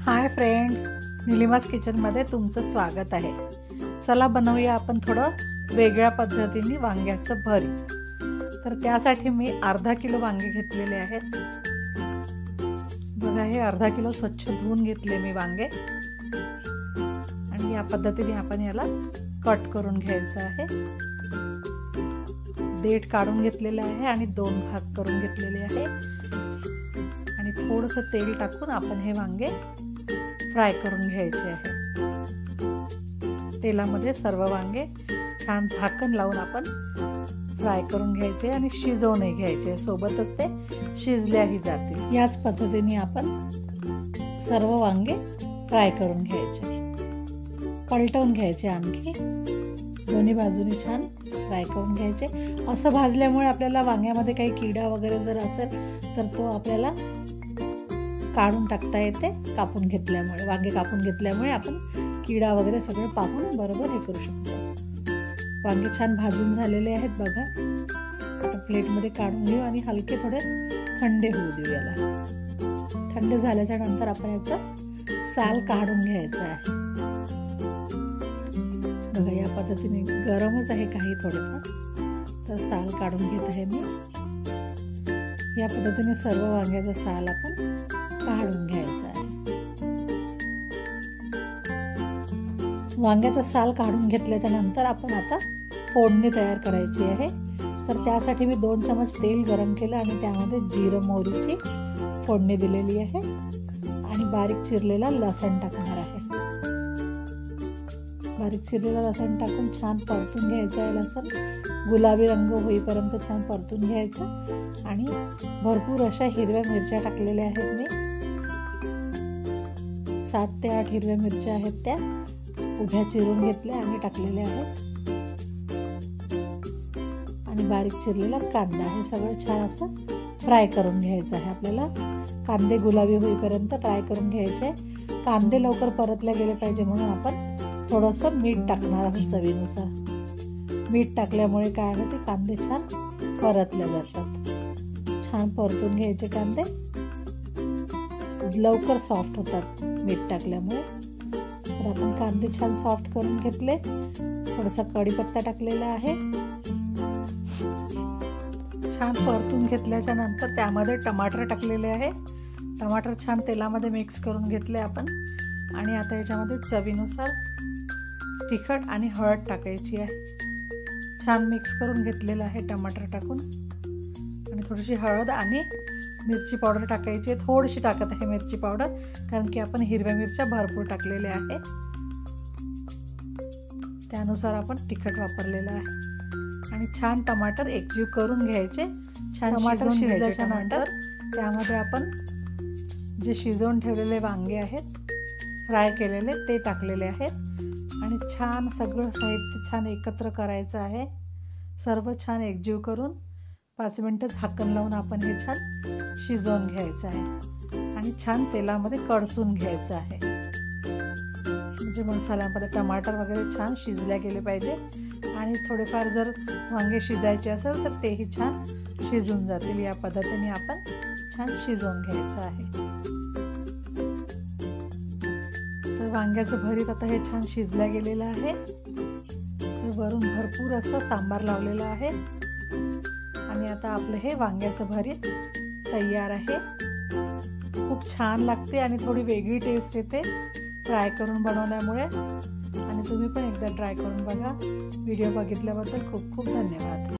Hi friends, निलिमास किचनमध्ये तुमचं स्वागत आहे। चला बनवूया आपण थोडं वेगळ्या पद्धतीने वांग्याचं भरीत। तर त्यासाठी मी अर्धा किलो वांगे घेतलेले आहेत। बघा, हे अर्धा किलो स्वच्छ धुवून घेतले मी वांगे आणि या पद्धतीने आपण याला कट करून घ्यायचं आहे। देठ काढून घेतलेले आहे आणि दोन भाग करून घेतलेले आहे आणि थोडंसं तेल टाकून आपण हे वांगे फ्राय करून घ्यायचे आहे। तेलामध्ये सर्व वांगे छान झाकण लावून आपण फ्राय करून घ्यायचे आणि शिजवून घ्यायचे, सोबतच ते शिजल्याही जातील। याच पद्धतीने आपण सर्व वांगे फ्राय करून घ्यायचे, पलटवून घ्यायचे, आणखी दोन्ही बाजूनी छान फ्राय करून घ्यायचे। असं भाजल्यामुळे आपल्याला वांग्यामध्ये काही किडा वगैरे जर असेल तर तो आपल्याला काढून टाकता येते। कापून घेतल्यामुळे, वांगे कापून घेतल्यामुळे आपण किडा वगैरे सगळं पाहून बरोबर हे करू शकतो। वांगे छान भाजून झालेले आहेत बघा। आता प्लेटमध्ये काढून घेऊ आणि हलके थोडे थंड होऊ देऊ याला। थंड झाल्याच्या नंतर आपण याचं साल काढून घ्यायचं आहे। बघा, या पद्धतीने गरमच आहे काही थोडेफार, तर साल काढून घेत आहे मी। या पद्धतीने सर्व वांग्याचा साल आपण काढून घ्यायचा आहे। वांग्याचा साल काढून घेतल्याच्या नंतर आपण आता फोडणी तयार करायची आहे। तर त्यासाठी मी 2 चमच तेल गरम केलं आणि त्यामध्ये जिरं मोहरीची फोडणी दिलेली आहे आणि बारीक चिरलेला लसूण टाकणार आहे। बारीक चिरलेला लसूण टाकून छान परतून घ्यायचं आहे। लसूण गुलाबी रंग होईपर्यंत छान परतून घ्यायचं आणि भरपूर अशा हिरव्या मिरच्या टाकलेल्या आहेत मी। 7 ते 8 हिरव्या मिरच्या आहेत, त्या उभ्या चिरून घेतल्या आणि टाकलेल्या आहेत आणि बारीक चिरलेला कांदा, हे सगळं छान असं फ्राय करून घ्यायचं आहे। आपल्याला कांदे गुलाबी होईपर्यंत फ्राय करून घ्यायचे। कांदे लवकर परतले गेले पाहिजे म्हणून आपण थोडंसं मीठ टाकणार आहोत चवीनुसार। मीठ टाकल्यामुळे काय होते, कांदे छान परतले जातात। छान परतून घ्यायचे कांदे, लवकर सॉफ्ट होतात मीठ टाकल्यामुळे। तर आपण कांदे छान सॉफ्ट करून घेतले। थोडासा कढीपत्ता टाकलेला आहे। छान परतून घेतल्याच्या नंतर त्यामध्ये टमाटर टाकलेले आहे। टमाटर छान तेलामध्ये मिक्स करून घेतले आपण आणि आता याच्यामध्ये चवीनुसार तिखट आणि हळद टाकायची आहे। छान मिक्स करून घेतलेलं आहे टमाटर टाकून आणि थोडीशी हळद आणि मिरची पावडर टाकायची आहे। थोडीशी टाकत आहे मिरची पावडर, कारण की आपण हिरव्या मिरच्या भरपूर टाकलेल्या आहे, त्यानुसार आपण तिखट वापरलेलं आहे आणि छान टमाटर एकजीव करून घ्यायचे। छान टमाटर शिजल्याच्या नंतर त्यामध्ये आपण जे शिजवून ठेवलेले वांगे आहेत फ्राय केलेले ते टाकलेले आहेत आणि छान सगळं साहित्य छान एकत्र करायचं आहे। सर्व छान एकजीव करून 5 मिनिटं झाकण लावून आपण हे छान शिजवून घ्यायचं आहे आणि छान तेलामध्ये कडसून घ्यायचं आहे। म्हणजे मसाल्यामध्ये टमाटर वगैरे छान शिजल्या गेले पाहिजे आणि थोडेफार जर वांगे शिजायचे असेल तर तेही छान शिजून जातील। या पद्धतीने आपण छान शिजवून घ्यायचं आहे। तर वांग्याचं भरीत आता हे छान शिजल्या गेलेलं आहे। तर वरून भरपूर असं सांबार लावलेलं आहे आणि आता आपलं हे वांग्याचं भरीत तयार आहे। खूप छान लागते आणि थोडी वेगळी टेस्ट येते फ्राय करून बनवल्यामुळे, आणि तुम्ही पण एकदा ट्राय करून बघा। व्हिडिओ बघितल्याबद्दल खूप खूप धन्यवाद।